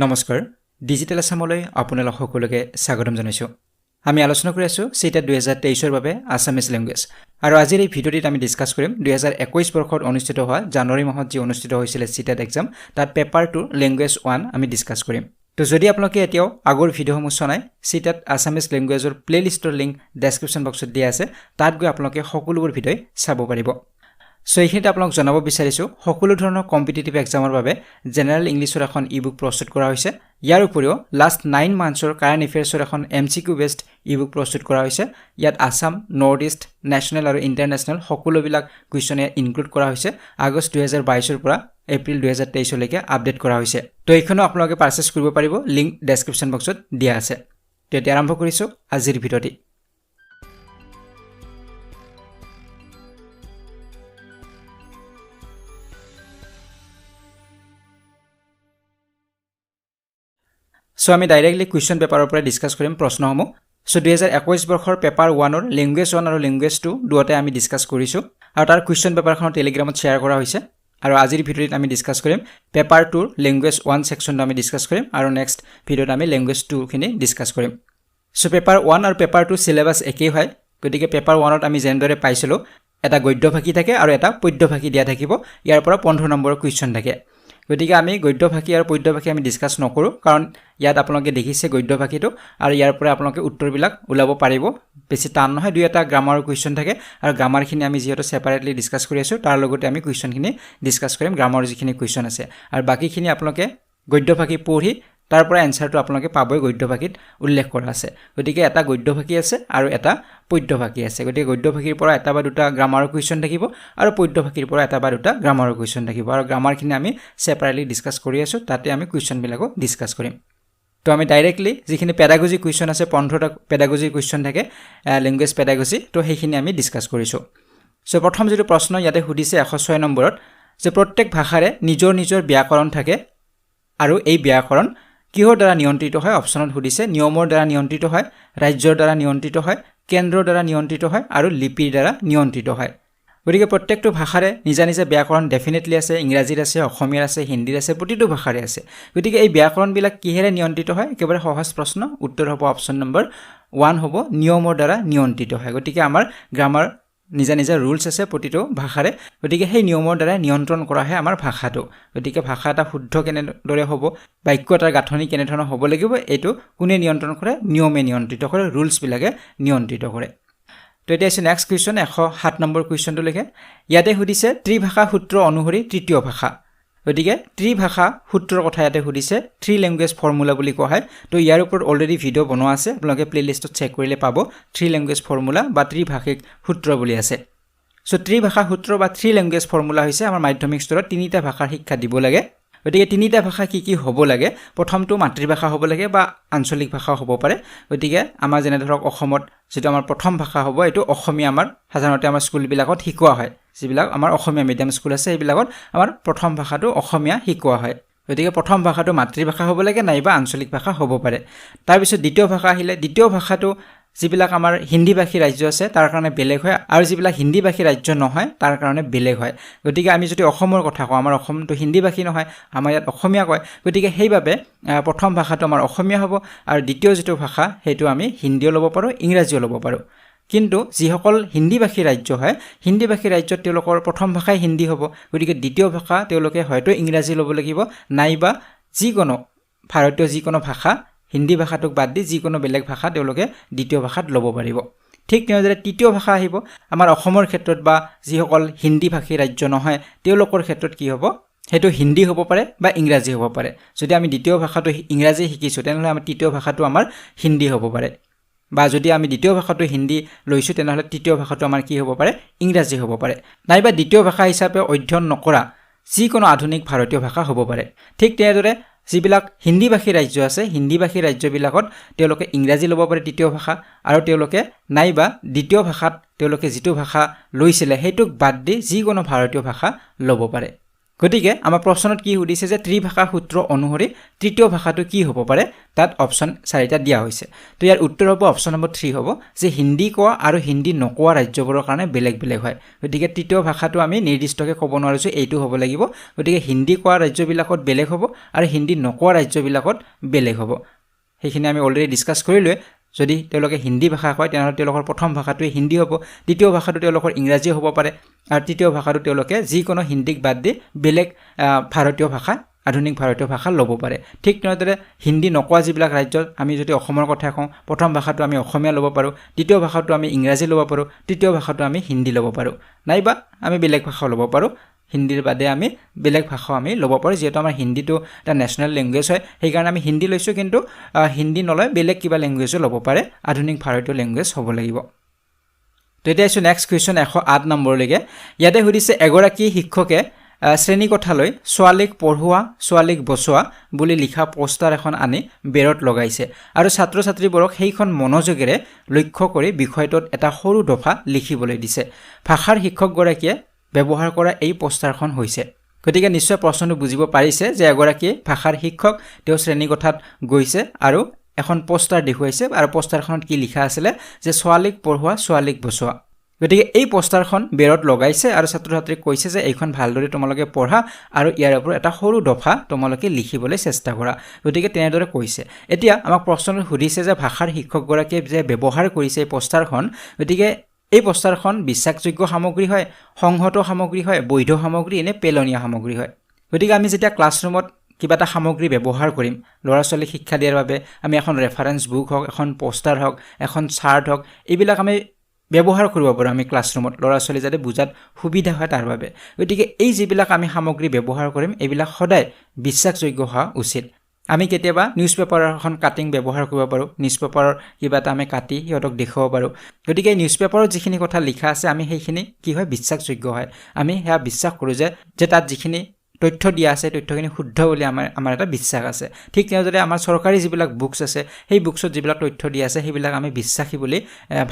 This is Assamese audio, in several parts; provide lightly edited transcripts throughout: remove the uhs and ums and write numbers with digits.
নমস্কাৰ ডিজিটেল আসামলৈ আপোনালোক সকলোকে স্বাগতম জনাইছো আমি আলোচনা কৰি আছো সিটা 2023 ৰ বাবে আসামিজ ল্যাঙ্গুৱেজ আৰু আজিৰ এই ভিডিঅ'টিত আমি ডিসকাস কৰিম 2021 বৰ্ষত অনুষ্ঠিত হোৱা জানুৱাৰী মাহত যি অনুষ্ঠিত হৈছিল সিটা এক্সাম তাত পেপাৰ 2 ল্যাঙ্গুৱেজ 1 আমি ডিসকাস কৰিম তো যদি আপোনালোকে এতিয়াও আগৰ ভিডিঅ'সমূহ চাই সিটাত আসামিজ ল্যাঙ্গুৱেজৰ প্লেলিষ্টৰ লিংক ডেসক্ৰিপচন বক্সত দিয়া আছে তাত গৈ আপোনালোকে সকলোবোৰ ভিডিঅ চাব পাৰিব সো এইখিনিতে আপোনাক জনাব বিচাৰিছো সকলো ধৰণৰ কম্পিটিটিভ এক্সামৰ বাবে জেনাৰেল ইংলিছৰ এখন ই-বুক প্ৰস্তুত কৰা হৈছে ইয়াৰ উপৰিও লাষ্ট 9 মান্থছৰ কাৰেন্ট এফেয়াৰ্ছৰ এখন এমসিকিউ বেসড ই-বুক প্ৰস্তুত কৰা হৈছে ইয়াত আসাম নৰ্থ ইষ্ট নেশ্যনেল আৰু ইন্টাৰনেশ্যনেল সকলোবিলাক কুৱেশ্যন ইনক্লুড কৰা হৈছে আগষ্ট 2022 ৰ পৰা এপ্ৰিল 2023 লৈকে আপডেট কৰা হৈছে তো এইখনো আপোনালোকে পাৰচেজ কৰিব পাৰিব লিংক ডেসক্ৰিপচন বক্সত দিয়া আছে তো এতিয়া আৰম্ভ কৰিছো আজিৰ ভিডিঅ'টি সো আমি ডাইৰেক্টলি কুৱেশ্যন পেপাৰৰ পৰা ডিসকাস কৰিম প্ৰশ্নসমূহ সো 2021 বৰ্ষৰ পেপাৰ 1 ৰ ল্যাঙ্গুৱেজ 1 আৰু ল্যাঙ্গুৱেজ 2 দুটাই আমি ডিসকাস কৰিছো আৰু তাৰ কুৱেশ্যন পেপাৰখন টেলিগ্ৰামত শেয়াৰ কৰা হৈছে আৰু আজিৰ ভিডিঅ'ত আমি ডিসকাস কৰিম পেপাৰ 2 ৰ ল্যাঙ্গুৱেজ 1 সেকশনটো আমি ডিসকাস কৰিম আৰু নেক্সট ভিডিঅ'ত আমি ল্যাঙ্গুৱেজ 2 খিনি ডিসকাস কৰিম সো পেপাৰ 1 আৰু পেপাৰ 2 সিলেবাস একেই হয় গতিকে পেপাৰ 1 ত আমি যেনদৰে পাইছিলো এটা গদ্যভাষী থাকে আৰু এটা পদ্যভাষী দিয়া থাকিব ইয়াৰ পৰা 15 নম্বৰৰ কুৱেশ্যন থাকে গতিকে আমি গদ্যভাষী আৰু পদ্যভাষী আমি ডিসকাস নকৰো কাৰণ ইয়াত আপোনালোকে দেখিছে গদ্যভাষীটো আৰু ইয়াৰ পৰা আপোনালোকে উত্তৰবিলাক উলাব পাৰিব বেছি টান নহয় দুই এটা গ্ৰামাৰৰ কুৱেশ্যন থাকে আৰু গ্ৰামাৰখিনি আমি যেহেতু সেপাৰেটলি ডিসকাস কৰি আছো তাৰ লগতে আমি কুৱেশ্যনখিনি ডিসকাস কৰিম গ্ৰামাৰৰ যিখিনি কুৱেশ্যন আছে আৰু বাকিখিনি আপোনালোকে গদ্যভাষী পঢ়ি তাৰ পৰা এনসাৰটো আপোনালোকে পাবই গদ্যভাষীত উল্লেখ কৰা আছে গতিকে এটা গদ্যভাষী আছে আৰু এটা পদ্যভাষী আছে গতিকে গদ্যভাষীৰ পৰা এটা বা দুটা গ্ৰামাৰৰ কুৱেশ্যন থাকিব আৰু পদ্যভাষীৰ পৰা এটা বা দুটা গ্ৰামাৰৰ কুৱেশ্যন থাকিব আৰু গ্ৰামাৰখিনি আমি সেপাৰেটলি ডিসকাস কৰি আছো তাতে আমি কুৱেশ্যনবিলাকো ডিসকাস কৰিম তো আমি ডাইৰেক্টলি যিখিনি পেডাগজি কুৱেশ্যন আছে 15টা পেডাগজি কুৱেশ্যন থাকে ল্যাঙ্গুৱেজ পেডাগজি তো সেইখিনি আমি ডিসকাস কৰিছো সো প্ৰথম যেটো প্ৰশ্ন ইয়াতে সুধিছে 106 নম্বৰত যে প্ৰত্যেক ভাষাৰে নিজৰ নিজৰ ব্যাকৰণ থাকে আৰু এই ব্যাকৰণ কিহৰ দ্বাৰা নিয়ন্ত্ৰিত হয় অপচনত সুধিছে নিয়মৰ দ্বাৰা নিয়ন্ত্ৰিত হয় ৰাজ্যৰ দ্বাৰা নিয়ন্ত্ৰিত হয় কেন্দ্ৰৰ দ্বাৰা নিয়ন্ত্ৰিত হয় আৰু লিপিৰ দ্বাৰা নিয়ন্ত্ৰিত হয় গতিকে প্ৰত্যেকটো ভাষাৰে নিজা নিজা ব্যাকৰণ ডেফিনেটলি আছে ইংৰাজীৰ আছে অসমীয়াৰ আছে হিন্দীৰ আছে প্ৰতিটো ভাষাৰে আছে গতিকে এই ব্যাকৰণবিলাক কিহেৰে নিয়ন্ত্ৰিত হয় একেবাৰে সহজ প্ৰশ্ন উত্তৰ হ'ব অপচন নম্বৰ 1 হ'ব নিয়মৰ দ্বাৰা নিয়ন্ত্ৰিত হয় গতিকে আমাৰ গ্ৰামাৰ নিজা নিজা ৰুলছ আছে প্ৰতিটো ভাষাৰে গতিকে সেই নিয়মৰ দ্বাৰা নিয়ন্ত্ৰণ কৰা হয় আমাৰ ভাষাটো গতিকে ভাষা এটা শুদ্ধ কেনেদৰে হ'ব বাক্য এটাৰ গাঁথনি কেনেধৰণৰ হ'ব লাগিব এইটো কোনে নিয়ন্ত্ৰণ কৰে নিয়মে নিয়ন্ত্ৰিত কৰে ৰুলছ বিলাকে নিয়ন্ত্ৰিত কৰে তো এতিয়া আছে নেক্সট কুৱেশ্যন 107 নম্বৰ কুৱেশ্যনটো লিখে ইয়াতে সুধিছে ত্ৰিভাষা সূত্ৰ অনুসৰি তৃতীয় ভাষা গতিকে ত্ৰিভাষা সূত্ৰৰ কথা ইয়াতে সুধিছে থ্ৰী ল্যাঙ্গুৱেজ ফৰ্মুলা বুলি কোৱা হয় তো ইয়াৰ ওপৰত অলৰেডি ভিডিঅ' বনোৱা আছে আপোনালোকে প্লেলিষ্টত চেক কৰিলে পাব থ্ৰী ল্যাঙ্গুৱেজ ফৰ্মুলা বা ত্ৰিভাষিক সূত্ৰ বুলি আছে সো ত্ৰিভাষা সূত্ৰ বা থ্ৰী ল্যাঙ্গুৱেজ ফৰ্মুলা হৈছে আমাৰ মাধ্যমিক স্তৰত তিনিটা ভাষাৰ শিক্ষা দিব লাগে গতিকে তিনিটা ভাষা কি হ'ব লাগে প্ৰথমটো মাতৃভাষা হ'ব লাগে বা আঞ্চলিক ভাষা হ'ব পাৰে গতিকে আমাৰ যেনে ধৰক অসমত যেটো আমাৰ প্ৰথম ভাষা হ'ব এটো অসমীয়া আমাৰ সাধাৰণতে আমাৰ স্কুলবিলাকত শিকোৱা হয় যিবিলাক আমাৰ অসমীয়া মিডিয়াম স্কুল আছে এইবিলাকত আমাৰ প্ৰথম ভাষাটো অসমীয়া শিকোৱা হয় গতিকে প্ৰথম ভাষাটো মাতৃভাষা হ'ব লাগে নাইবা আঞ্চলিক ভাষা হ'ব পাৰে তাৰ পিছত দ্বিতীয় ভাষা আহিলে দ্বিতীয় ভাষাটো যিবিলাক আমাৰ হিন্দীভাষী ৰাজ্য আছে তাৰ কাৰণে বেলেগ হয় আৰু যিবিলাক হিন্দীভাষী ৰাজ্য নহয় তাৰ কাৰণে বেলেগ হয় গতিকে আমি যদি অসমৰ কথা কওঁ আমাৰ অসমটো হিন্দীভাষী নহয় আমাৰ ইয়াত অসমীয়া কয় গতিকে সেইভাবে প্ৰথম ভাষাটো আমাৰ অসমীয়া হ'ব আৰু দ্বিতীয় যেটো ভাষা হেতু আমি হিন্দীও ল'ব পাৰো ইংৰাজীও ল'ব পাৰো কিন্তু যিসকল হিন্দীভাষী ৰাজ্য হয় হিন্দীভাষী ৰাজ্যত তেওঁলোকৰ প্ৰথম ভাষাই হিন্দী হ'ব গতিকে দ্বিতীয় ভাষা তেওঁলোকে হয়তো ইংৰাজী ল'ব লাগিব নাইবা যিকোনো ভাৰতীয় যিকোনো ভাষা হিন্দী ভাষাটোক বাদ দি যিকোনো বেলেগ ভাষা তেওঁলোকে দ্বিতীয় ভাষাত ল'ব পাৰিব ঠিক তেনেদৰে তৃতীয় ভাষা আহিব আমাৰ অসমৰ ক্ষেত্ৰত বা যিসকল হিন্দীভাষী ৰাজ্য নহয় তেওঁলোকৰ ক্ষেত্ৰত কি হ'ব হেতু হিন্দী হ'ব পাৰে বা ইংৰাজী হ'ব পাৰে যদি আমি দ্বিতীয় ভাষাটো ইংৰাজী শিকিছো তেনেহলে আমাৰ তৃতীয় ভাষাটো আমাৰ হিন্দী হ'ব পাৰে বা যদি আমি দ্বিতীয় ভাষাটো হিন্দী লৈছো তেনেহলে তৃতীয় ভাষাটো আমাৰ কি হ'ব পাৰে ইংৰাজী হ'ব পাৰে নাইবা দ্বিতীয় ভাষা হিচাপে অধ্যয়ন নকৰা যিকোনো আধুনিক ভাৰতীয় ভাষা হ'ব পাৰে ঠিক তেনেদৰে যিবিলাক হিন্দীভাষী ৰাজ্য আছে হিন্দীভাষী ৰাজ্যবিলাকত তেওঁলোকে ইংৰাজী ল'ব পাৰে তৃতীয় ভাষা আৰু তেওঁলোকে নাইবা দ্বিতীয় ভাষাত তেওঁলোকে যেটো ভাষা লৈছিলে হেতুক বাদ দি যিকোনো ভাৰতীয় ভাষা ল'ব পাৰে গতিকে আমাৰ প্ৰশ্নত কি সুধিছে যে ত্ৰিভাষা সূত্ৰ অনুসৰি তৃতীয় ভাষাটো কি হ'ব পাৰে তাত অপচন 4টা দিয়া হৈছে তো ইয়াৰ উত্তৰ হ'ব অপচন নম্বৰ 3 হ'ব যে হিন্দী কোৱা আৰু হিন্দী নকোৱা ৰাজ্যবোৰৰ কাৰণে বেলেগ বেলেগ হয় গতিকে তৃতীয় ভাষাটো আমি নিৰ্দিষ্টকৈ ক'ব নোৱাৰিছো এইটো হ'ব লাগিব গতিকে হিন্দী কোৱা ৰাজ্যবিলাকত বেলেগ হ'ব আৰু হিন্দী নকোৱা ৰাজ্যবিলাকত বেলেগ হ'ব সেইখিনি আমি অলৰেডি ডিসকাস কৰিলোৱে যদি তেওঁলোকে হিন্দী ভাষা কয় তেনেহ'লে তেওঁলোকৰ প্ৰথম ভাষাটোৱে হিন্দী হ'ব দ্বিতীয় ভাষাটো তেওঁলোকৰ ইংৰাজী হ'ব পাৰে আৰু তৃতীয় ভাষাটো তেওঁলোকে যিকোনো হিন্দীক বাদ দি বেলেগ ভাৰতীয় ভাষা আধুনিক ভাৰতীয় ভাষা ল'ব পাৰে ঠিক তেনেদৰে হিন্দী নকোৱা যিবিলাক ৰাজ্যত আমি যদি অসমৰ কথা কওঁ প্ৰথম ভাষাটো আমি অসমীয়া ল'ব পাৰোঁ দ্বিতীয় ভাষাটো আমি ইংৰাজী ল'ব পাৰোঁ তৃতীয় ভাষাটো আমি হিন্দী ল'ব পাৰোঁ নাইবা আমি বেলেগ ভাষা ল'ব পাৰোঁ হিন্দীৰ বাদে আমি বেলেগ ভাষা আমি ল'ব পাৰোঁ যেহেতু আমাৰ হিন্দীটো এটা নেশ্যনেল লেংগুৱেজ হয় সেইকাৰণে আমি হিন্দী লৈছোঁ কিন্তু হিন্দী নলয় বেলেগ কিবা লেংগুৱেজো ল'ব পাৰে আধুনিক ভাৰতীয় লেংগুৱেজ হ'ব লাগিব তো এতিয়া আছোঁ নেক্সট কুৱেশ্যন 108 নম্বৰলৈকে ইয়াতে সুধিছে এগৰাকী শিক্ষকে শ্ৰেণীকোঠালৈ ছোৱালীক পঢ়োৱা ছোৱালীক বচোৱা বুলি লিখা পোষ্টাৰ এখন আনি বেৰত লগাইছে আৰু ছাত্ৰ ছাত্ৰীবোৰক সেইখন মনোযোগেৰে লক্ষ্য কৰি বিষয়টোত এটা সৰু দফা লিখিবলৈ দিছে ভাষাৰ শিক্ষকগৰাকীয়ে ব্যৱহাৰ কৰা এই পোষ্টাৰখন হৈছে গতিকে নিশ্চয় প্ৰশ্নটো বুজিব পাৰিছে যে এগৰাকী ভাষাৰ শিক্ষক তেওঁ শ্ৰেণীকোঠাত গৈছে আৰু এখন পোষ্টাৰ দেখুৱাইছে আৰু পোষ্টাৰখনত কি লিখা আছিলে যে ছোৱালীক পঢ়োৱা ছোৱালীক বচোৱা গতিকে এই পোষ্টাৰখন বেৰত লগাইছে আৰু ছাত্ৰ ছাত্ৰীক কৈছে যে এইখন ভালদৰে তোমালোকে পঢ়া আৰু ইয়াৰ ওপৰত এটা সৰু দফা তোমালোকে লিখিবলৈ চেষ্টা কৰা গতিকে তেনেদৰে কৈছে এতিয়া আমাক প্ৰশ্নটো সুধিছে যে ভাষাৰ শিক্ষকগৰাকীয়ে যে ব্যৱহাৰ কৰিছে এই পোষ্টাৰখন গতিকে এই পোষ্টাৰখন বিশ্বাসযোগ্য সামগ্ৰী হয় সংহত সামগ্ৰী হয় বৈধ সামগ্ৰী নে পেলনীয়া সামগ্ৰী হয় গতিকে আমি যেতিয়া ক্লাছৰুমত কিবা এটা সামগ্ৰী ব্যৱহাৰ কৰিম ল'ৰা ছোৱালীক শিক্ষা দিয়াৰ বাবে আমি এখন ৰেফাৰেন্স বুক হওক এখন পোষ্টাৰ হওক এখন চাৰ্ট হওক এইবিলাক আমি ব্যৱহাৰ কৰিব পাৰোঁ আমি ক্লাছৰুমত ল'ৰা ছোৱালী যাতে বুজাত সুবিধা হয় তাৰ বাবে গতিকে এই যিবিলাক আমি সামগ্ৰী ব্যৱহাৰ কৰিম এইবিলাক সদায় বিশ্বাসযোগ্য হোৱা উচিত আমি কেতিয়াবা নিউজ পেপাৰৰ এখন কাটিং ব্যৱহাৰ কৰিব পাৰোঁ নিউজ পেপাৰৰ কিবা এটা আমি কাটি সিহঁতক দেখুৱাব পাৰোঁ গতিকে নিউজ পেপাৰত যিখিনি কথা লিখা আছে আমি সেইখিনি কি হয় বিশ্বাসযোগ্য হয় আমি সেয়া বিশ্বাস কৰোঁ যে তাত যিখিনি তথ্য দিয়া আছে তথ্যখিনি শুদ্ধ বুলি আমাৰ এটা বিশ্বাস আছে ঠিক তেনেদৰে আমাৰ চৰকাৰী যিবিলাক বুকছ আছে সেই বুকছত যিবিলাক তথ্য দিয়া আছে সেইবিলাক আমি বিশ্বাসী বুলি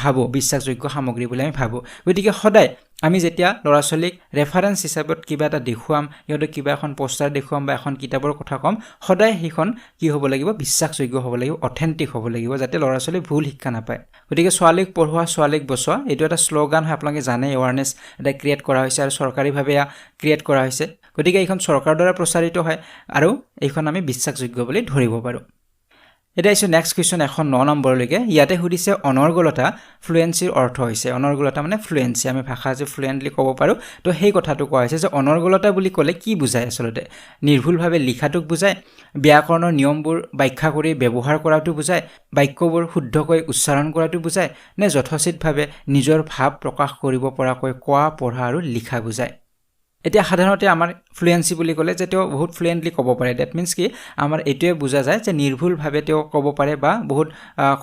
ভাবোঁ বিশ্বাসযোগ্য সামগ্ৰী বুলি আমি ভাবোঁ গতিকে সদায় আমি যেতিয়া ল'ৰা ছোৱালীক ৰেফাৰেন্স হিচাপত কিবা এটা দেখুৱাম সিহঁতক কিবা এখন পোষ্টাৰ দেখুৱাম বা এখন কিতাপৰ কথা ক'ম সদায় সেইখন কি হ'ব লাগিব বিশ্বাসযোগ্য হ'ব লাগিব অথেন্টিক হ'ব লাগিব যাতে ল'ৰা ছোৱালী ভুল শিক্ষা নাপায় গতিকে ছোৱালীক পঢ়োৱা ছোৱালীক বচোৱা এইটো এটা শ্লোগান হয় আপোনালোকে জানে এৱাৰনেছ এটা ক্ৰিয়েট কৰা হৈছে আৰু চৰকাৰীভাৱে ক্ৰিয়েট কৰা হৈছে গতিকে এইখন চৰকাৰৰ দ্বাৰা প্ৰচাৰিত হয় আৰু এইখন আমি বিশ্বাসযোগ্য বুলি ধৰিব পাৰোঁ এটা আছে নেক্সট কুৱেশ্যন 109 নম্বৰলৈকে ইয়াতে সুধিছে অনৰ্গলতা ফ্লুৱেন্সিৰ অৰ্থ হৈছে অনৰ্গলতা মানে ফ্লুৱেন্সি আমি ভাষা যে ফ্লুৱেণ্টলি ক'ব পাৰোঁ তো সেই কথাটো কোৱা হৈছে যে অনৰ্গলতা বুলি ক'লে কি বুজায় আচলতে নিৰ্ভুলভাৱে লিখাটোক বুজায় ব্যাকৰণৰ নিয়মবোৰ ব্যাখ্যা কৰি ব্যৱহাৰ কৰাটো বুজায় বাক্যবোৰ শুদ্ধকৈ উচ্চাৰণ কৰাটো বুজায় নে যথোচিতভাৱে নিজৰ ভাৱ প্ৰকাশ কৰিব পৰাকৈ কোৱা পঢ়া আৰু লিখা বুজায় এতিয়া সাধাৰণতে আমাৰ ফ্লুৱেন্সি বুলি ক'লে যে তেওঁ বহুত ফ্লুৱেণ্টলি ক'ব পাৰে ডেট মিন্স কি আমাৰ এইটোৱে বুজা যায় যে নিৰ্ভুলভাৱে তেওঁ ক'ব পাৰে বা বহুত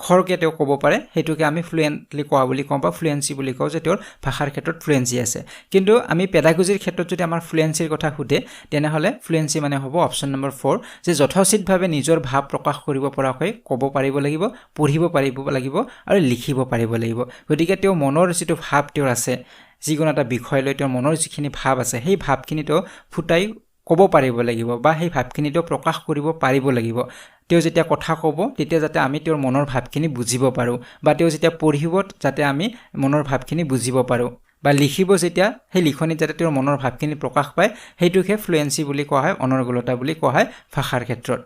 খৰকৈ তেওঁ ক'ব পাৰে সেইটোকে আমি ফ্লুৱেণ্টলি কোৱা বুলি কওঁ বা ফ্লুৱেন্সি বুলি কওঁ যে তেওঁৰ ভাষাৰ ক্ষেত্ৰত ফ্লুৱেন্সি আছে কিন্তু আমি পেডাগজিৰ ক্ষেত্ৰত যদি আমাৰ ফ্লুৱেন্সিৰ কথা সোধে তেনেহ'লে ফ্লুৱেন্সি মানে হ'ব অপশ্যন নম্বৰ 4 যে যথোচিতভাৱে নিজৰ ভাৱ প্ৰকাশ কৰিব পৰাকৈ ক'ব পাৰিব লাগিব পঢ়িব পাৰিব লাগিব আৰু লিখিব পাৰিব লাগিব গতিকে তেওঁ মনৰ যিটো ভাৱ তেওঁৰ আছে যিকোনো এটা বিষয় লৈ তেওঁৰ মনৰ যিখিনি ভাৱ আছে সেই ভাৱখিনি তেওঁ ফুটাই ক'ব পাৰিব লাগিব বা সেই ভাৱখিনি তেওঁ প্ৰকাশ কৰিব পাৰিব লাগিব তেওঁ যেতিয়া কথা ক'ব তেতিয়া যাতে আমি তেওঁৰ মনৰ ভাৱখিনি বুজিব পাৰোঁ বা তেওঁ যেতিয়া পঢ়িব যাতে আমি মনৰ ভাৱখিনি বুজিব পাৰোঁ বা লিখিব যেতিয়া সেই লিখনিত যাতে তেওঁৰ মনৰ ভাৱখিনি প্ৰকাশ পায় সেইটোকে ফ্লুৱেন্সি বুলি কোৱা হয় অনৰ্গলতা বুলি কোৱা হয় ভাষাৰ ক্ষেত্ৰত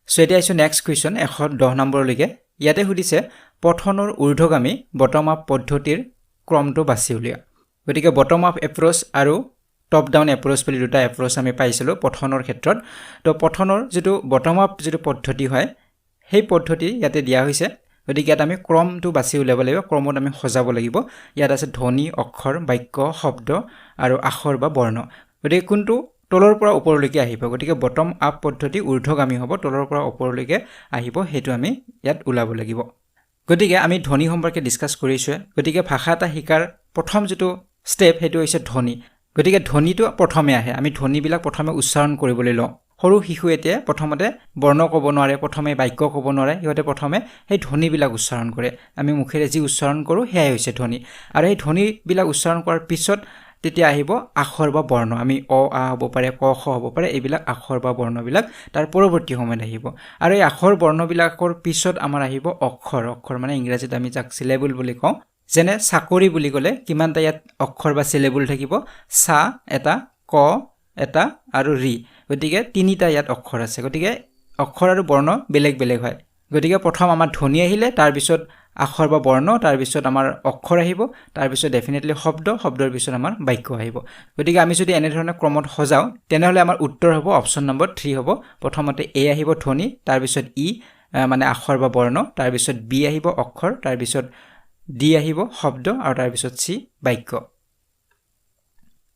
সো এতিয়া আছোঁ নেক্সট কুৱেশ্যন 110 নম্বৰলৈকে ইয়াতে সুধিছে পঠনৰ ঊৰ্ধ্বগামী বটম আপ পদ্ধতিৰ ক্ৰমটো বাছি উলিয়া গতিকে বটম আপ এপ্ৰ'চ আৰু টপ ডাউন এপ্ৰ'চ বুলি দুটা এপ্ৰ'চ আমি পাইছিলোঁ পঠনৰ ক্ষেত্ৰত তো পঠনৰ যিটো বটম আপ যিটো পদ্ধতি হয় সেই পদ্ধতি ইয়াতে দিয়া হৈছে গতিকে ইয়াত আমি ক্ৰমটো বাছি উলিয়াব লাগিব ক্ৰমত আমি সজাব লাগিব ইয়াত আছে ধ্বনি অক্ষৰ বাক্য শব্দ আৰু আখৰ বা বৰ্ণ গতিকে কোনটো তলৰ পৰা ওপৰলৈকে আহিব গতিকে বটম আপ পদ্ধতি ঊৰ্ধ্বগামী হ'ব তলৰ পৰা ওপৰলৈকে আহিব সেইটো আমি ইয়াত ওলাব লাগিব গতিকে আমি ধ্বনি সম্পৰ্কে ডিসকাস কৰিছোঁ গতিকে ভাষা এটা শিকাৰ প্ৰথম যেটো ষ্টেপ হেতু হৈছে ধ্বনি গতিকে ধ্বনিটো প্ৰথমে আহে আমি ধ্বনিবিলাক প্ৰথমে উচ্চাৰণ কৰিবলৈ লওঁ সৰু শিশু এতিয়া প্ৰথমতে বৰ্ণ ক'ব নোৱাৰে প্ৰথমে বাক্য ক'ব নোৱাৰে ইহঁতে প্ৰথমে সেই ধ্বনিবিলাক উচ্চাৰণ কৰে আমি মুখেৰে যি উচ্চাৰণ কৰোঁ সেয়াই হৈছে ধ্বনি আৰু এই ধ্বনিবিলাক উচ্চাৰণ কৰাৰ পিছত তেতিয়া আহিব আখৰ বা বৰ্ণ আমি অ আ হ'ব পাৰে ক খ হ'ব পাৰে এইবিলাক আখৰ বা বৰ্ণবিলাক তাৰ পৰৱৰ্তী সময়ত আহিব আৰু এই আখৰ বৰ্ণবিলাকৰ পিছত আমাৰ আহিব অক্ষৰ মানে ইংৰাজীত আমি যাক সিলেবল বুলি কওঁ যেনে চাকৰি বুলি ক'লে কিমানটা ইয়াত অক্ষৰ বা সিলেবল থাকিব সা এটা ক এটা আৰু ৰি গতিকে তিনিটা ইয়াত অক্ষৰ আছে গতিকে অক্ষৰ আৰু বৰ্ণ বেলেগ বেলেগ হয় গতিকে প্ৰথম আমাৰ ধ্বনি আহিলে তাৰ পিছত আখৰ বা বৰ্ণ তাৰ পিছত আমাৰ অক্ষৰ আহিব তাৰ পিছত ডেফিনেটলি শব্দৰ পিছত আমাৰ বাক্য আহিব গতিকে আমি যদি এনে ধৰণে ক্ৰমত সজাও তেনেহলে আমাৰ উত্তৰ হ'ব অপচন নম্বৰ 3 হ'ব প্ৰথমতে এ আহিব ধ্বনি তাৰ পিছত ই মানে আখৰ বা বৰ্ণ তাৰ পিছত বি আহিব অক্ষৰ তাৰ পিছত ডি আহিব শব্দ আৰু তাৰ পিছত সি বাক্য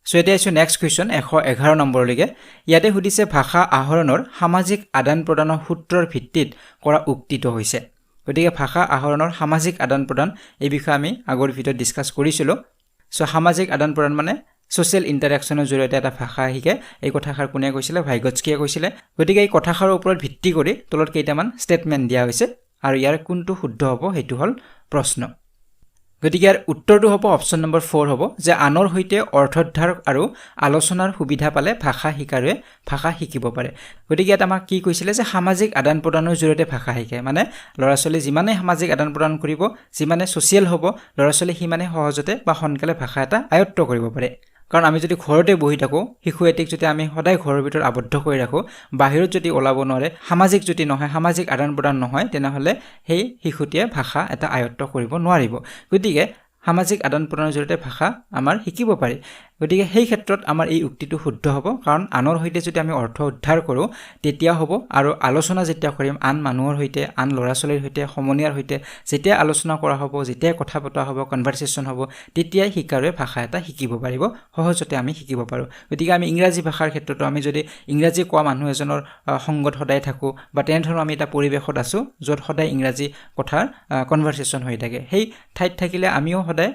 সো এতিয়া আছে নেক্সট কোৱেশ্চন 111 নম্বৰলৈকে ইয়াতে সুধিছে ভাষা আহৰণৰ সামাজিক আদান প্ৰদানৰ সূত্ৰৰ ভিত্তিত কৰা উক্তিটো হৈছে গতিকে ভাষা আহৰণৰ সামাজিক আদান প্ৰদান এই বিষয়ে আমি আগৰ ভিডিঅ'ত ডিসকাস কৰিছিলো সো সামাজিক আদান প্ৰদান মানে সোশ্যাল ইন্টাৰেকশনৰ জৰিয়তে এটা ভাষা শিকে এই কথাষাৰ কোনে কৈছিলে ভাইগটস্কিয়ে কৈছিলে গতিকে এই কথাষাৰৰ ওপৰত ভিত্তি কৰি তলত কেইটামান ষ্টেটমেন্ট দিয়া হৈছে আৰু ইয়াৰ কোনটো শুদ্ধ হ'ব হেতু হল প্ৰশ্ন গতিকে ইয়াৰ উত্তৰটো হ'ব অপচন নম্বৰ 4 হ'ব যে আনৰ হৈতে অৰ্থোদ্ধাৰ আৰু আলোচনাৰ সুবিধা পালে ভাষা শিকাৰুৱে ভাষা শিকিব পাৰে গতিকে এটা আমাক কি কৈছিলে যে সামাজিক আদান প্ৰদানৰ জৰিয়তে ভাষা শিকে মানে লৰাছলি যিমানে সামাজিক আদান প্ৰদান কৰিব যিমানে সোশ্যাল হ'ব লৰাছলি সিমানে সহজতে বা সোনকালে ভাষা এটা আয়ত্ত কৰিব পাৰে কাৰণ আমি যদি ঘৰতে বহি থাকো শিশু এটিক যদি আমি সদায় ঘৰৰ ভিতৰত আবদ্ধ কৰি ৰাখো বাহিৰত যদি ওলাব নোৱাৰে সামাজিক যদি নহয় সামাজিক আদান প্ৰদান নহয় তেনেহলে সেই শিশুটিয়ে ভাষা এটা আয়ত্ত কৰিব নোৱাৰিব গতিকে সামাজিক আদান প্ৰদানৰ জৰিয়তে ভাষা আমাৰ শিকিব পাৰে গতিকে সেই ক্ষেত্ৰত আমাৰ এই উক্তিটো শুদ্ধ হ'ব কাৰণ আনৰ হৈতে যদি আমি অৰ্থ উদ্ধাৰ কৰো তেতিয়া হ'ব আৰু আলোচনা যেতিয়া কৰিম আন মানুহৰ হৈতে আন লৰাছলিৰ হৈতে সমনীয়াৰ হৈতে যেতিয়া আলোচনা কৰা হ'ব যেতিয়া কথা পতা হ'ব কনভাৰসেচন হ'ব তেতিয়াই শিকাৰুৱে ভাষা এটা শিকিব পাৰিব সহজতে আমি শিকিব পাৰো গতিকে আমি ইংৰাজী ভাষাৰ ক্ষেত্ৰতো আমি যদি ইংৰাজী কোৱা মানুহ এজনৰ সংগত সদায় থাকো বা তেনেধৰণৰ আমি এটা পৰিবেশত আছো য'ত সদায় ইংৰাজী কথাৰ কনভাৰসেচন হৈ থাকে সেই ঠাইত থাকিলে আমিও সদায়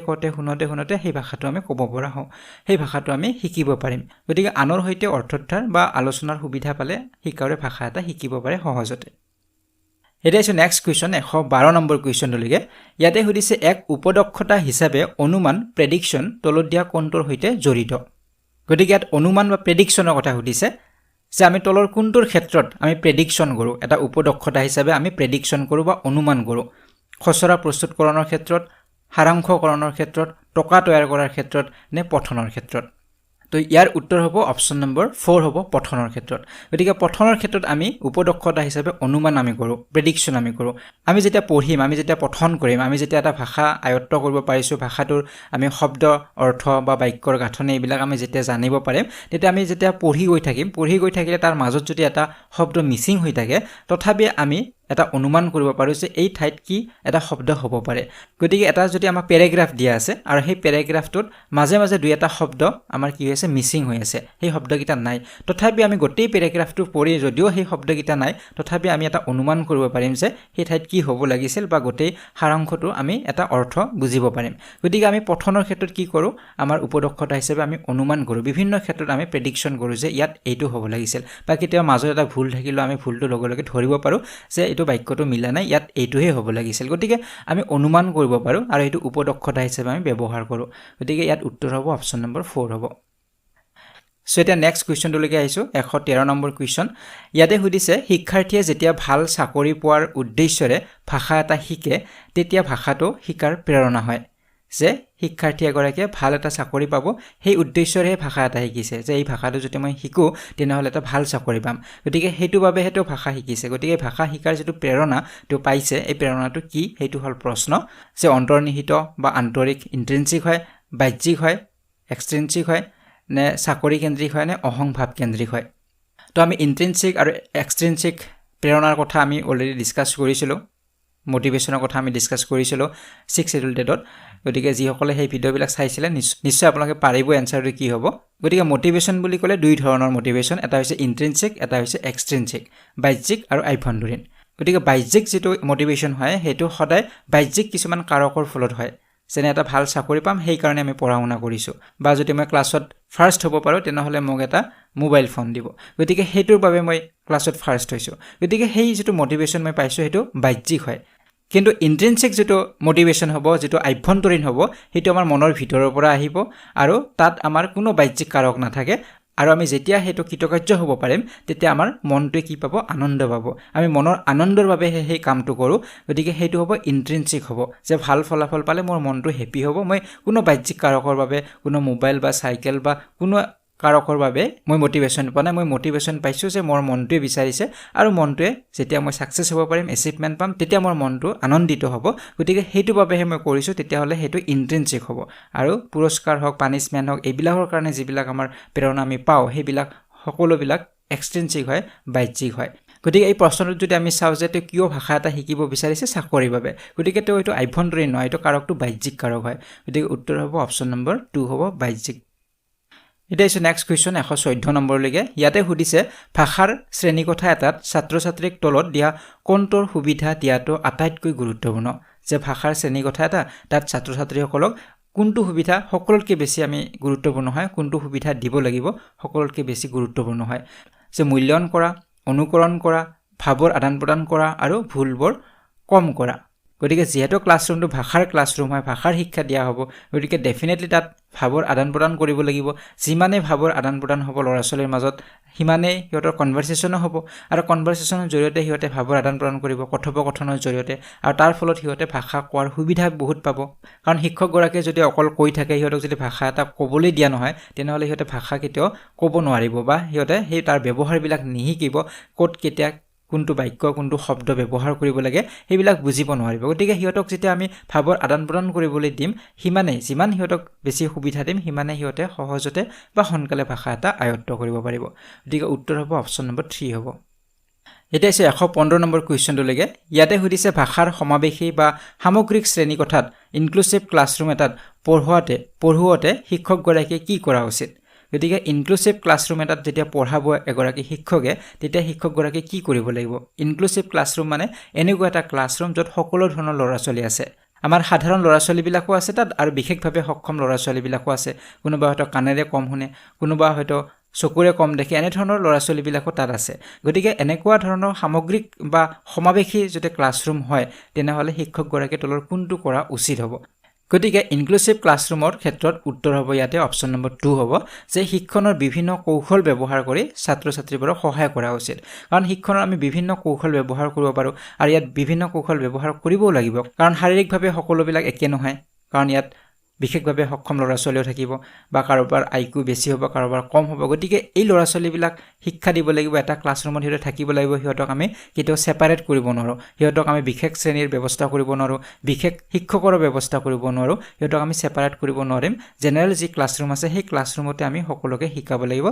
কতে শুনতে সেই ভাষাটো আমি ক'ব পৰা হওঁ সেই ভাষাটো আমি শিকিব পাৰিম গতিকে আনৰ হৈতে অৰ্থোদ্ধাৰ বা আলোচনাৰ সুবিধা পালে শিকাৰুৱে ভাষা এটা শিকিব পাৰে সহজতে এটা আছে নেক্সট কোৱেশ্চন 112 নম্বৰ কোৱেশ্চনলৈকে ইয়াতে সুধিছে এক উপদক্ষতা হিচাপে অনুমান প্ৰেডিকচন তলত দিয়া কোনটোৰ হৈতে জড়িত গতিকে ইয়াত অনুমান বা প্ৰেডিকচনৰ কথা সুধিছে যে আমি তলৰ কোনটোৰ ক্ষেত্ৰত আমি প্ৰেডিকচন কৰো এটা উপদক্ষতা হিচাপে আমি প্ৰেডিকচন কৰো বা অনুমান কৰো খচৰা প্ৰস্তুতকৰণৰ ক্ষেত্ৰত সাৰাংশকৰণৰ ক্ষেত্ৰত টকা তৈয়াৰ কৰাৰ ক্ষেত্ৰত নে পঠনৰ ক্ষেত্ৰত তো ইয়াৰ উত্তৰ হ'ব অপচন নম্বৰ 4 হ'ব পঠনৰ ক্ষেত্ৰত গতিকে পঠনৰ ক্ষেত্ৰত আমি উপদক্ষতা হিচাপে অনুমান আমি কৰো প্ৰেডিকচন আমি কৰো আমি যেতিয়া পঢ়িম আমি যেতিয়া পঠন কৰিম আমি যেতিয়া এটা ভাষা আয়ত্ত কৰিব পাৰিছো ভাষাটোৰ আমি শব্দ অৰ্থ বা বাক্যৰ গাঁথনি এইবিলাক আমি যেতিয়া জানিব পাৰিম তেতিয়া আমি যেতিয়া পঢ়ি গৈ থাকিলে তাৰ মাজত যদি এটা শব্দ মিসিং হৈ থাকে তথাপি আমি এটা অনুমান কৰিব পাৰো যে এই ঠাইত কি এটা শব্দ হ'ব পাৰে গতিকে এটা যদি আমাৰ প্যাৰাগ্ৰাফ দিয়া আছে আৰু সেই প্যাৰাগ্ৰাফটোত মাজে মাজে দুই এটা শব্দ আমাৰ কি হৈছে মিসিং হৈ আছে সেই শব্দকিটা নাই তথাপি আমি গোটেই প্যাৰাগ্ৰাফটো পঢ়ি যদিও সেই শব্দকিটা নাই তথাপি আমি এটা অনুমান কৰিব পাৰিম যে সেই ঠাইত কি হ'ব লাগিছিল বা গোটেই সাৰাংশটো আমি এটা অৰ্থ বুজিব পাৰিম গতিকে আমি পঠনৰ ক্ষেত্ৰত কি কৰো আমাৰ উপদক্ষতা হিচাপে আমি অনুমান কৰো বিভিন্ন ক্ষেত্ৰত আমি প্ৰেডিকচন কৰো যে ইয়াত এইটো হ'ব লাগিছিল বা কেতিয়াবা মাজত এটা ভুল থাকিলে আমি ভুলটো লগে ধৰিব পাৰো যে এইটো বাক্যটো মিলা নাই ইয়াত এইটোহে হ'ব লাগিছিল গতিকে আমি অনুমান কৰিব পাৰো আৰু এইটো উপদক্ষতা হিচাপে আমি ব্যৱহাৰ কৰো গতিকে ইয়াত উত্তৰ হ'ব অপচন নম্বৰ 4 হ'ব সো এটা নেক্সট কোৱেশ্চনলৈকে আহিছো 113 নম্বৰ কোৱেশ্চন ইয়াতে সুধিছে শিক্ষাৰ্থীয়ে যেতিয়া ভাল চাকৰি পোৱাৰ উদ্দেশ্যৰে ভাষা এটা শিকে তেতিয়া ভাষাটো শিকাৰ প্ৰেৰণা হয় যে শিক্ষাৰ্থী এগৰাকীয়ে ভাল এটা চাকৰি পাব সেই উদ্দেশ্যৰে ভাষা এটা শিকিছে যে এই ভাষাটো যদি মই শিকো তেনেহলে এটা ভাল চাকৰি পাম গতিকে হেতু বাবে হেতু ভাষা শিকিছে গতিকে ভাষা শিকাৰ যেটো প্ৰেৰণা তো পাইছে এই প্ৰেৰণাটো কি হেতু হল প্ৰশ্ন যে অন্তৰ্নিহিত বা আন্তৰিক ইন্ট্ৰিনসিক হয় বাহ্যিক হয় এক্সট্ৰিনসিক হয় নে চাকৰি কেন্দ্ৰিক হয় নে অহংভাৱ কেন্দ্ৰিক হয় তো আমি ইন্ট্ৰিনসিক আৰু এক্সট্ৰিনসিক প্ৰেৰণাৰ কথা আমি অলৰেডি ডিসকাস কৰিছিলো মোটিভেশনৰ কথা আমি ডিসকাস কৰিছিলো 6 শিডিউল ডেটত গতিকে যি সকলে সেই ভিডিওবিলাক চাইছিলে নিশ্চয় আপোনালোকে পাৰিব এনসাৰটো কি হ'ব গতিকে মোটিভেশন বুলি ক'লে দুই ধৰণৰ মোটিভেশন এটা হৈছে ইন্ট্ৰিনসিক এটা হৈছে এক্সট্ৰিনসিক বাহ্যিক আৰু আভ্যন্তৰীণ গতিকে বাহ্যিক যেটো মোটিভেশন হয় হেতু সদায় বাহ্যিক কিছুমান কাৰকৰ ফলত হয় যেনে এটা ভাল চাকৰি পাম সেই কাৰণে আমি পঢ়া-শুনা কৰিছো বা যদি মই ক্লাছত ফাৰ্স্ট হ'ব পাৰো তেনেহলে মোক এটা মোবাইল ফোন দিব গতিকে হেতুৰ বাবে মই ক্লাছত ফাৰ্স্ট হৈছো গতিকে সেই যেটো মোটিভেশন মই পাইছো হেতু বাহ্যিক হয় কিন্তু ইন্ট্ৰিনসিক যেটো মোটিভেশন হ'ব যেটো আভ্যন্তৰীণ হ'ব হেতু আমাৰ মনৰ ভিতৰৰ পৰা আহিব আৰু তাত আমাৰ কোনো বাহ্যিক কাৰক নাথাকে আৰু আমি যেতিয়া হেতু কৃতকাৰ্য হ'ব পাৰিম তেতিয়া আমাৰ মনটোৱে কি পাব আনন্দ পাব আমি মনৰ আনন্দৰ বাবে সেই কামটো কৰো গতিকে হেতু হ'ব ইন্ট্ৰিনসিক হ'ব যে ভাল ফলাফল পালে মোৰ মনটো হেপি হ'ব মই কোনো বাহ্যিক কাৰকৰ বাবে কোনো মোবাইল বা সাইকেল বা কোনো কাৰকৰ বাবে মই মোটিভেশন পোৱা নাই মই মোটিভেশন পাইছো যে মোৰ মনটোৱে বিচাৰিছে আৰু মনটোৱে যেতিয়া মই সাকসেস হ'ব পাৰিম এচিভমেন্ট পাম তেতিয়া মোৰ মনটো আনন্দিত হ'ব গতিকে হেতু বাবেহে মই কৰিছো তেতিয়া হলে হেতু ইন্ট্ৰিনসিক হ'ব আৰু পুৰস্কাৰ হওক পানিশমেন্ট হওক এইবিলাকৰ কাৰণে যিবিলাক আমাৰ প্ৰেৰণা আমি পাও সেইবিলাক সকলোবিলাক এক্সট্ৰিনসিক হয় বাহ্যিক হয় গতিকে এই প্ৰশ্নটো যদি আমি চাও যে কিয় ভাষা এটা শিকিব বিচাৰিছে চাকৰিৰ বাবে গতিকে এইটো আভ্যন্তৰীণ নহয় এইটো কাৰকটো বাহ্যিক কাৰক হয় গতিকে উত্তৰ হ'ব অপচন নম্বৰ 2 হ'ব বাহ্যিক এটা ইজ নেক্সট কোৱেশ্চন 114 নম্বৰলৈকে ইয়াতে সুধিছে ভাষাৰ শ্ৰেণীকোঠা এটাত ছাত্ৰ-ছাত্ৰীক তলত দিয়া কোনটোৰ সুবিধা দিয়াটো আটাইতকৈ গুৰুত্বপূৰ্ণ যে ভাষাৰ শ্ৰেণীকোঠা এটা তাত ছাত্ৰ-ছাত্ৰীসকলক কোনটো সুবিধা সকলোতকৈ বেছি আমি গুৰুত্বপূৰ্ণ হয় কোনটো সুবিধা দিব লাগিব সকলোতকৈ বেছি গুৰুত্বপূৰ্ণ হয় যে মূল্যায়ন কৰা অনুকৰণ কৰা ভাৱৰ আদান-প্ৰদান কৰা আৰু ভুলবোৰ কম কৰা গতিকে যেহেতু ক্লাছৰুমটো ভাষাৰ ক্লাছৰুম হয় ভাষাৰ শিক্ষা দিয়া হ'ব গতিকে ডেফিনেটলি তাত ভাৱৰ আদান-প্ৰদান কৰিব লাগিব যিমানে ভাৱৰ আদান-প্ৰদান হ'ব ল'ৰা-ছোৱালীৰ মাজত হিমানে হিহঁতৰ কনভাৰসেচনো হ'ব আৰু কনভাৰসেচনৰ জৰিয়তে হিহঁতে ভাৱৰ আদান-প্ৰদান কৰিব কথোপকথনৰ জৰিয়তে আৰু তাৰ ফলত হিহঁতে ভাষা কোৱাৰ সুবিধা বহুত পাব কাৰণ শিক্ষকগৰাকীয়ে যদি অকল কৈ থাকে হিহঁতক যদি ভাষা এটা ক'বলৈ দিয়া নহয় তেনেহ'লে হিহঁতে ভাষা কেতিয়াও ক'ব নোৱাৰিব বা হিহঁতে সেই তাৰ ব্যৱহাৰবিলাক নিহিকিব ক'ত কেতিয়া কোনটো বাক্য কোনটো শব্দ ব্যৱহাৰ কৰিব লাগে সেইবিলাক বুজিব নোৱাৰিব গতিকে হিহঁতক যেতিয়া আমি ভাৱৰ আদান-প্ৰদান কৰিবলৈ দিম হিমানে যিমান হিহঁতক বেছি সুবিধা দিম হিমানে হিহঁতে সহজতে বা সোনকালে ভাষা এটা আয়ত্ত কৰিব পাৰিব গতিকে উত্তৰ হ'ব অপচন নম্বৰ 3 হ'ব এটা আছে 115 নম্বৰ কোৱেশ্চনটোলৈকে ইয়াতে সুধিছে ভাষাৰ সমাৱেশী বা সামগ্ৰিক শ্ৰেণীকোঠাত ইনক্লুসিভ ক্লাছৰুম এটাত পঢ়ুৱাতে শিক্ষকগৰাকীয়ে কি কৰা উচিত গতিকে ইনক্লুসিভ ক্লাছৰুম এটাত যেতিয়া পঢ়াব এগৰাকী শিক্ষকে তেতিয়া শিক্ষকগৰাকীয়ে কি কৰিব লাগিব ইনক্লুসিভ ক্লাছৰুম মানে এনেকুৱা এটা ক্লাছৰুম য'ত সকলো ধৰণৰ ল'ৰা-ছোৱালী আছে আমাৰ সাধাৰণ ল'ৰা-ছোৱালীবিলাকো আছে তাত আৰু বিশেষভাৱে সক্ষম ল'ৰা-ছোৱালীবিলাকো আছে কোনোবা হয়তো কাণেৰে কম শুনে কোনোবা হয়তো চকুৰে কম দেখে এনে ধৰণৰ ল'ৰা-ছোৱালীবিলাকো তাত আছে গতিকে এনেকুৱা ধৰণৰ সামগ্ৰিক বা সমাৱেশী যদি ক্লাছৰুম হয় তেনেহ'লে শিক্ষকগৰাকীয়ে তলৰ কোনটো কৰা উচিত হ'ব গতিকে ইনক্লুসিভ ক্লাছৰুমৰ ক্ষেত্ৰত উত্তৰ হ'ব ইয়াতে অপচন নম্বৰ 2 হ'ব যে শিক্ষণৰ বিভিন্ন কৌশল ব্যৱহাৰ কৰি ছাত্ৰ-ছাত্ৰীবোৰক সহায় কৰা উচিত কাৰণ শিক্ষণৰ আমি বিভিন্ন কৌশল ব্যৱহাৰ কৰিব পাৰো আৰু ইয়াত বিভিন্ন কৌশল ব্যৱহাৰ কৰিবও লাগিব কাৰণ শাৰীৰিকভাৱে সকলোবিলাক একে নহয় কাৰণ ইয়াত বিশেষভাৱে সক্ষম ল'ৰা-ছোৱালীও থাকিব বা কাৰোবাৰ আইকিউ বেছি হ'ব কাৰোবাৰ কম হ'ব গতিকে এই ল'ৰা-ছোৱালীবিলাক শিক্ষা দিব লাগিব এটা ক্লাছৰুমত হিহঁতে থাকিব লাগিব হিহঁতক আমি কেতিয়াও সেপাৰেট কৰিব নোৱাৰো হিহঁতক আমি বিশেষ শ্ৰেণীৰ ব্যৱস্থা কৰিব নোৱাৰো বিশেষ শিক্ষকৰ ব্যৱস্থা কৰিব নোৱাৰো হিহঁতক আমি সেপাৰেট কৰিব নোৱাৰিম জেনেৰেল যি ক্লাছৰুম আছে সেই ক্লাছৰুমতে আমি সকলোকে শিকাব লাগিব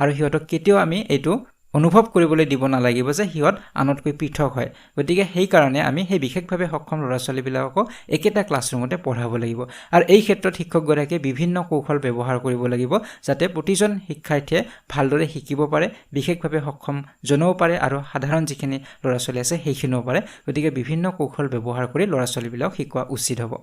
আৰু হিহঁতক কেতিয়াও আমি এইটো অনুভৱ কৰিবলৈ দিব নালাগিব যে হিহঁত আনতকৈ পৃথক হয় গতিকে সেই কাৰণে আমি সেই বিশেষভাৱে সক্ষম ল'ৰা-ছোৱালীবিলাকক একেটা ক্লাছৰুমতে পঢ়াব লাগিব আৰু এই ক্ষেত্ৰত শিক্ষকগৰাকীয়ে বিভিন্ন কৌশল ব্যৱহাৰ কৰিব লাগিব যাতে প্ৰতিজন শিক্ষাৰ্থীয়ে ভালদৰে শিকিব পাৰে বিশেষভাৱে সক্ষম জনও পাৰে আৰু সাধাৰণ যিখিনি ল'ৰা-ছোৱালী আছে সেইখিনিও পাৰে গতিকে বিভিন্ন কৌশল ব্যৱহাৰ কৰি ল'ৰা-ছোৱালীবিলাকক শিকোৱা উচিত হ'ব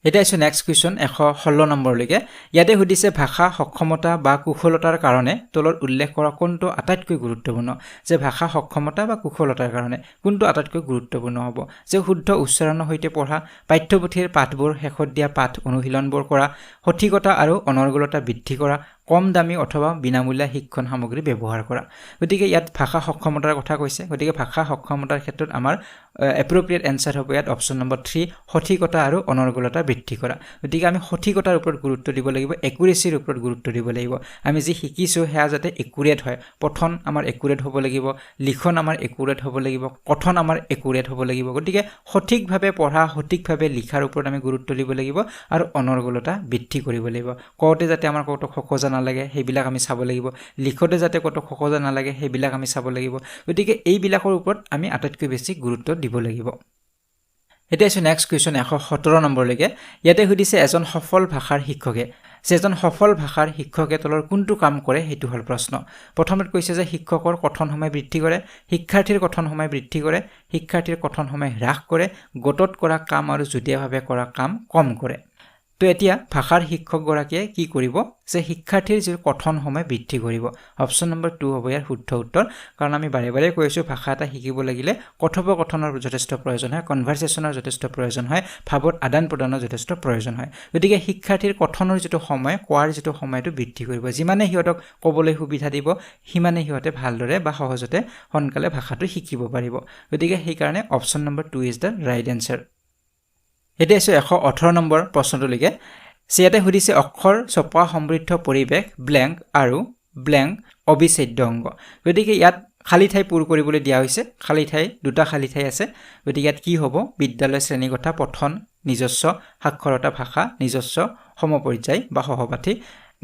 এটা আছে নেক্সট কোৱেশ্চন 116 নম্বৰলৈকে ইয়াতে সুধিছে ভাষা সক্ষমতা বা কুশলতাৰ কাৰণে তলত উল্লেখ কৰা কোনটো আটাইতকৈ গুৰুত্বপূৰ্ণ যে ভাষা সক্ষমতা বা কুশলতাৰ কাৰণে কোনটো আটাইতকৈ গুৰুত্বপূৰ্ণ হ'ব যে শুদ্ধ উচ্চাৰণৰ সৈতে পঢ়া পাঠ্যপুথিৰ পাঠবোৰ শেষত দিয়া পাঠ অনুশীলনবোৰ কৰা সঠিকতা আৰু অনৰ্গলতা বৃদ্ধি কৰা কম দামী অথবা বিনামূলীয়া শিক্ষণ সামগ্ৰী ব্যৱহাৰ কৰা গতিকে ইয়াত ভাষা সক্ষমতাৰ কথা কৈছে গতিকে ভাষা সক্ষমতাৰ ক্ষেত্ৰত আমাৰ এপ্ৰোপ্ৰিয়েট এনসাৰ হ'ব ইয়াত অপচন নম্বৰ 3 সঠিকতা আৰু অনৰ্গলতা বৃদ্ধি কৰা গতিকে আমি সঠিকতাৰ ওপৰত গুৰুত্ব দিব লাগিব একুৰেচিৰ ওপৰত গুৰুত্ব দিব লাগিব আমি যি শিকিছো হেয়া যাতে একুৰেট হয় পঠন আমাৰ একুৰেট হ'ব লাগিব লিখন আমাৰ একুৰেট হ'ব লাগিব কথন আমাৰ একুৰেট হ'ব লাগিব গতিকে সঠিকভাৱে পঢ়া সঠিকভাৱে লিখাৰ ওপৰত আমি গুৰুত্ব দিব লাগিব আৰু অনৰ্গলতা বৃদ্ধি কৰিব লাগিব কওঁতে যাতে আমাৰ কত খকজা নালাগে সেইবিলাক আমি চাব লাগিব লিখতে যাতে কত খকজা নালাগে সেইবিলাক আমি চাব লাগিব গতিকে এইবিলাকৰ ওপৰত আমি আটাইতকৈ বেছি গুৰুত্ব দিব লাগিব এটা আছে নেক্সট কোৱেশ্চন 117 নম্বৰলৈকে ইয়াতে সুধিছে এজন সফল ভাষাৰ শিক্ষকে যেজন সফল ভাষাৰ শিক্ষকে তলৰ কোনটো কাম কৰে হেতু হল প্ৰশ্ন প্ৰথমত কৈছে যে শিক্ষকৰ কথন সময় বৃদ্ধি কৰে শিক্ষাৰ্থীৰ কথন সময় বৃদ্ধি কৰে শিক্ষাৰ্থীৰ কথন সময় হ্ৰাস কৰে গটত কৰা কাম আৰু যুটীয়াভাৱে কৰা কাম কম কৰে তো এতিয়া ভাষাৰ শিক্ষকগৰাকীয়ে কি কৰিব যে শিক্ষাৰ্থীৰ যি কথন সময় বৃদ্ধি কৰিব অপচন নম্বৰ 2 হ'ব ইয়াৰ শুদ্ধ উত্তৰ কাৰণ আমি বাৰে বাৰে কৈছো ভাষা এটা শিকিব লাগিলে কথোপকথনৰ যথেষ্ট প্ৰয়োজন হয় কনভাৰসেচনৰ যথেষ্ট প্ৰয়োজন হয় ভাৱৰ আদান প্ৰদানৰ যথেষ্ট প্ৰয়োজন হয় গতিকে শিক্ষাৰ্থীৰ কথনৰ যেটো সময় কোৱাৰ যেটো সময়টো বৃদ্ধি কৰিব যিমানে হিয়তক ক'বলৈ সুবিধা দিব হিমানে হিয়তে ভালদৰে বা সহজতে সোনকালে ভাষাটো শিকিব পাৰিব গতিকে সেই কাৰণে option number 2 is the right answer এতিয়া 118 নম্বৰ প্ৰশ্নটোলৈকে সিয়াতে সুধিছে অক্ষৰ ছপা সমৃদ্ধ পৰিৱেশ ব্ল্যাঙ্ক আৰু ব্ল্যাঙ্ক অবিচ্ছেদ্য অংগ গতিকে ইয়াত খালি ঠাই পূৰ কৰিবলৈ দিয়া হৈছে খালি ঠাই দুটা খালি ঠাই আছে গতিকে ইয়াত কি হ'ব বিদ্যালয় শ্ৰেণীকোঠা পঠন নিজস্ব সাক্ষৰতা ভাষা নিজস্ব সমপৰ্যায় বা সহপাঠী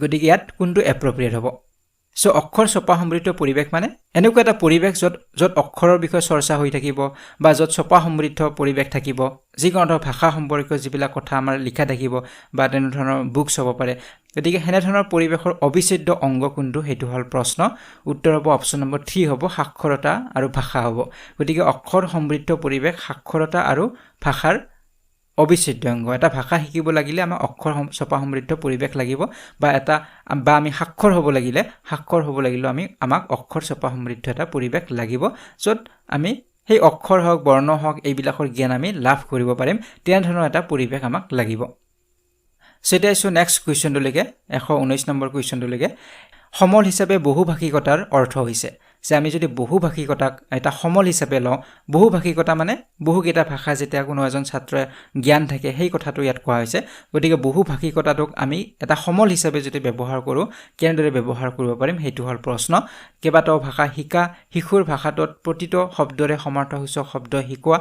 গতিকে ইয়াত কোনটো এপ্ৰোপ্ৰিয়েট হ'ব সো অক্ষৰ ছপা সমৃদ্ধ পৰিৱেশ মানে এনেকুৱা এটা পৰিৱেশ যত অক্ষৰৰ বিষয়ে চৰ্চা হৈ থাকিব বা যত ছপা সমৃদ্ধ পৰিৱেশ থাকিব যিকোনো ভাষা সম্পৰ্কীয় যিবিলাক কথা আমাৰ লিখা থাকিব বা তেনে ধৰণৰ বুকছ হ'ব পাৰে গতিকে হেনে ধৰণৰ পৰিৱেশৰ অবিচ্ছেদ্য অংগ কোনটো হেতু হল প্ৰশ্ন উত্তৰ হ'ব অপচন নম্বৰ 3 হ'ব সাক্ষৰতা আৰু ভাষা হ'ব গতিকে অক্ষৰ সমৃদ্ধ পৰিৱেশ সাক্ষৰতা আৰু ভাষাৰ অবিচ্ছেদ্য অংগ এটা ভাষা শিকিব লাগিলে আমাৰ অক্ষৰ ছপা সমৃদ্ধ পৰিৱেশ লাগিব বা আমি সাক্ষৰ হ'ব লাগিলে আমাক অক্ষৰ ছপা সমৃদ্ধ এটা পৰিৱেশ লাগিব য'ত আমি সেই অক্ষৰ হওক বৰ্ণ হওক এইবিলাকৰ জ্ঞান আমি লাভ কৰিব পাৰিম তেনে ধৰণৰ এটা পৰিৱেশ আমাক লাগিব সেটাইছো নেক্সট কোৱেশ্চনটোলৈকে 119 নম্বৰ কোৱেশ্চনটোলৈকে সমল হিচাপে বহুভাষিকতাৰ অৰ্থ হৈছে যে আমি যদি বহুভাষিকতাক এটা সমল হিচাপে লওঁ বহুভাষিকতা মানে বহুকেইটা ভাষা যেতিয়া কোনো এজন ছাত্ৰৰ জ্ঞান থাকে সেই কথাটো ইয়াত কোৱা হৈছে গতিকে বহুভাষিকতাটোক আমি এটা সমল হিচাপে যদি ব্যৱহাৰ কৰোঁ কেনেদৰে ব্যৱহাৰ কৰিব পাৰিম হেতু হল প্ৰশ্ন কেইবাটাও ভাষা শিকা শিশুৰ ভাষাটোত প্ৰতিটো শব্দৰে সমাৰ্থসূচক শব্দ শিকোৱা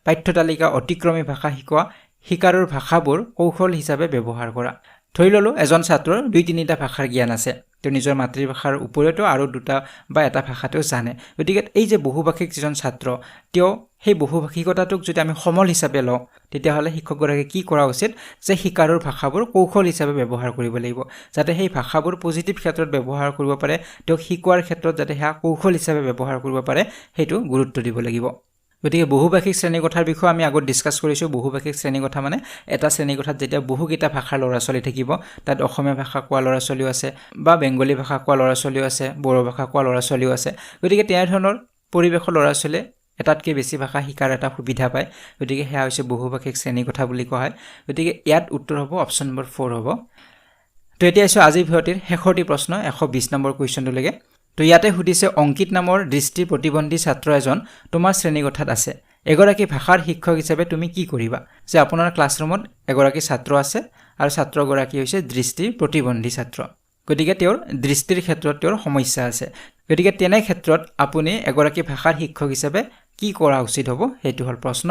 পাঠ্যতালিকা অতিক্ৰমী ভাষা শিকোৱা শিকাৰৰ ভাষাবোৰ কৌশল হিচাপে ব্যৱহাৰ কৰা ধৰি ললো এজন ছাত্ৰৰ 2-3টা ভাষাৰ জ্ঞান আছে তেওঁ নিজৰ মাতৃভাষাৰ উপৰিও আৰু দুটা বা এটা ভাষাতেও জানে গতিকে এই যে বহুভাষিক যিজন ছাত্ৰ তেওঁ সেই বহুভাষিকতাটোক যদি আমি সমল হিচাপে লওঁ তেতিয়াহলে শিক্ষকগৰাকীয়ে কি কৰা উচিত যে শিকাৰৰ ভাষাবোৰ কৌশল হিচাপে ব্যৱহাৰ কৰিব লাগিব যাতে সেই ভাষাবোৰ পজিটিভ ক্ষেত্ৰত ব্যৱহাৰ কৰিব পাৰে তেওঁক শিকোৱাৰ ক্ষেত্ৰত যাতে হেয়া কৌশল হিচাপে ব্যৱহাৰ কৰিব পাৰে হেতু গুৰুত্ব দিব লাগিব গতিকে বহুভাষিক শ্ৰেণীকোঠাৰ বিষয়ে আমি আগত ডিসকাস কৰিছো বহুভাষিক শ্ৰেণীকোঠা মানে এটা শ্ৰেণীকোঠাত যেতিয়া বহুকেইটা ভাষাৰ ল'ৰা-ছোৱালী থাকিব তাত অসমীয়া ভাষা কোৱা ল'ৰা-ছোৱালীও আছে বা বেংগলী ভাষা কোৱা ল'ৰা-ছোৱালীও আছে বড়ো ভাষা কোৱা ল'ৰা-ছোৱালীও আছে গতিকে তেনে ধৰণৰ পৰিৱেশৰ ল'ৰা-ছোৱালীয়ে এটাতকৈ বেছি ভাষা শিকাৰ এটা সুবিধা পায় গতিকে হেয়া হৈছে বহুভাষিক শ্ৰেণীকোঠা বুলি কোৱা হয় গতিকে ইয়াত উত্তৰ হ'ব অপচন নম্বৰ 4 হ'ব তো এতিয়া আজিৰ ভিডিঅ'টিৰ শেষৰটি প্ৰশ্ন 120 নম্বৰ কোৱেশ্চনটোলৈকে তো ইয়াতে সুধিছে অংকিত নামৰ দৃষ্টি প্ৰতিবন্ধী ছাত্ৰ এজন তোমাৰ শ্ৰেণীকোঠাত আছে এগৰাকী ভাষাৰ শিক্ষক হিচাপে তুমি কি কৰিবা যে আপোনাৰ ক্লাছৰুমত এগৰাকী ছাত্ৰ আছে আৰু ছাত্ৰগৰাকী হৈছে দৃষ্টি প্ৰতিবন্ধী ছাত্ৰ গতিকে তেওঁৰ দৃষ্টিৰ ক্ষেত্ৰত তেওঁৰ সমস্যা আছে গতিকে তেনে ক্ষেত্ৰত আপুনি এগৰাকী ভাষাৰ শিক্ষক হিচাপে কি কৰা উচিত হ'ব হেতু হল প্ৰশ্ন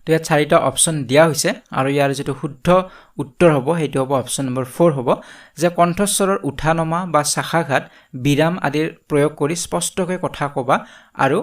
তো ইয়াত 4টা অপচন দিয়া হৈছে আৰু ইয়াৰ যেটো শুদ্ধ উত্তৰ হ'ব হেতু হ'ব অপচন নম্বৰ 4 হ'ব যে কণ্ঠস্বৰৰ উঠানমা বা শাখাঘাত বিৰাম আদিৰ প্ৰয়োগ কৰি স্পষ্টকৈ কথা ক'বা আৰু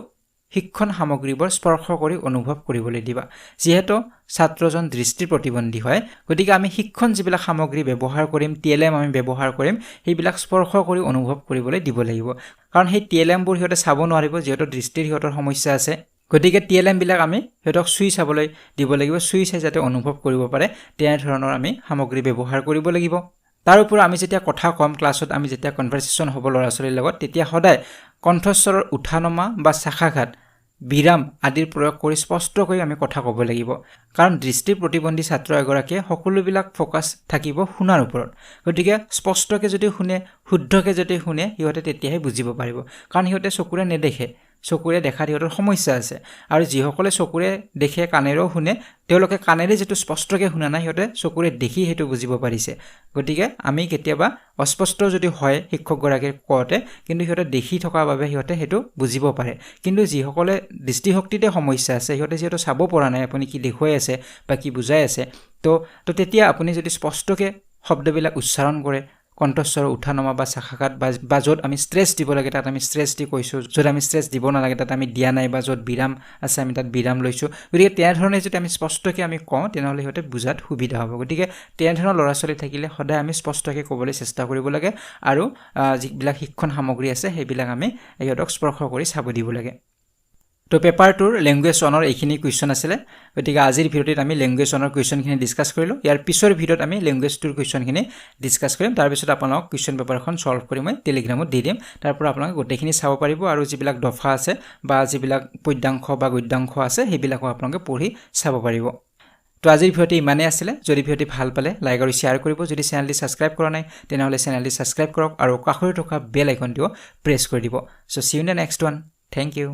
শিক্ষণ সামগ্ৰীবোৰ স্পৰ্শ কৰি অনুভৱ কৰিবলৈ দিবা যেহেতু ছাত্ৰজন দৃষ্টি প্ৰতিবন্ধী হয় গতিকে আমি শিক্ষণ যিবিলাক সামগ্ৰী ব্যৱহাৰ কৰিম টিএলএম আমি ব্যৱহাৰ কৰিম সেইবিলাক স্পৰ্শ কৰি অনুভৱ কৰিবলৈ দিব লাগিব কাৰণ সেই টিএলএম বোৰ হিয়তে চাব নোৱাৰিব যেহেতু দৃষ্টিৰ হিয়তৰ সমস্যা আছে গতিকে টিএলএম বিলাক আমি হেতক সুই চাবলৈ দিব লাগিব সুই চাই যাতে অনুভৱ কৰিব পাৰে তেনে ধৰণৰ আমি সামগ্ৰী ব্যৱহাৰ কৰিব লাগিব তাৰ উপৰি আমি যেতিয়া কথা কম ক্লাছত আমি যেতিয়া কনভাৰসেচন হ'ব ল'ৰা-ছোৱালীৰ লগত তেতিয়া সদায় কণ্ঠস্বৰৰ উঠানমা বা শাখাঘাত বিৰাম আদিৰ প্ৰয়োগ কৰি স্পষ্টকৈ আমি কথা ক'ব লাগিব কাৰণ দৃষ্টি প্ৰতিবন্ধী ছাত্ৰ এগৰাকীয়ে সকলোবিলাক ফোকাস থাকিব শুনাৰ ওপৰত গতিকে স্পষ্টকৈ যদি শুনে শুদ্ধকৈ যদি শুনে হিয়তে তেতিয়াহে বুজিব পাৰিব কাৰণ হিয়তে চকুৰে নেদেখে চকুৰে দেখা দিয়ৰ সমস্যা আছে আৰু যিসকলে চকুৰে দেখে কানেৰেও শুনে তেওঁলোকে কানেৰে যেটো স্পষ্টকৈ শুনা নাই হিয়তে চকুৰে দেখি হেতু বুজিব পাৰিছে গতিকে আমি কেতিয়াবা অস্পষ্ট যদি হয় শিক্ষকগৰাকীৰ কোৱাতে কিন্তু হিয়তে দেখি থকা বাবে হিয়তে হেতু বুজিব পাৰে কিন্তু যিসকলে দৃষ্টিশক্তিতে সমস্যা আছে হিয়তে যেটো চাব পৰা নাই আপুনি কি দেখুৱাই আছে বা কি বুজাই আছে তো তেতিয়া আপুনি যদি স্পষ্টকৈ শব্দবিলাক উচ্চাৰণ কৰে কণ্ঠস্বৰ উঠানমা বা শাখাঘাত বা য'ত আমি ষ্ট্ৰেছ দিব লাগে তাত আমি ষ্ট্ৰেছ দি কৈছো য'ত আমি ষ্ট্ৰেছ দিব নালাগে তাত আমি দিয়া নাই বা য'ত বিৰাম আছে আমি তাত বিৰাম লৈছো গতিকে তেনে ধৰণে যদি আমি স্পষ্টকৈ আমি কওঁ তেনেহলে হিয়তে বুজাত সুবিধা হ'ব গতিকে তেনে ধৰণৰ ল'ৰা-ছোৱালী থাকিলে সদায় আমি স্পষ্টকৈ ক'বলৈ চেষ্টা কৰিব লাগে আৰু যিবিলাক শিক্ষণ সামগ্ৰী আছে সেইবিলাক আমি হিয়তক স্পৰ্শ কৰি চাব দিব লাগে তো তো পেপাৰটোৰ লেংগুৱেজ 1ৰ এইখিনি কুৱেশ্যন আছিলে গতিকে আজিৰ ভিডিঅ'টোত আমি লেংগুৱেজ 1ৰ কুৱেশ্যনখিনি ডিসকাস কৰিলোঁ ইয়াৰ পিছৰ ভিডিঅ'ত আমি লেংগুৱেজ 2ৰ কুৱেশ্যনখিনি ডিসকাস কৰিম তাৰ পিছত আপোনালোকক কুৱেশ্যন পেপাৰখন সলভ কৰি মই টেলিগ্ৰামত দি দিম তাৰ পৰা আপোনালোকে গোটেইখিনি চাব পাৰিব আৰু যিবিলাক দফা আছে বা যিবিলাক পদ্যাংশ বা গদ্যাংশ আছে সেইবিলাকো আপোনালোকে পঢ়ি চাব পাৰিব তো আজিৰ ভিডিঅ'টো ইমানেই আছিলে যদি ভিডিঅ'টো ভাল পালে লাইক আৰু শেয়াৰ কৰিব যদি চেনেলটি সাবস্ক্ৰাইব কৰা নাই তেনেহলে চেনেলটি সাবস্ক্ৰাইব কৰক আৰু কাষতে থকা বেল আইকনটো প্ৰেছ কৰি দিব so see you in the next one thank U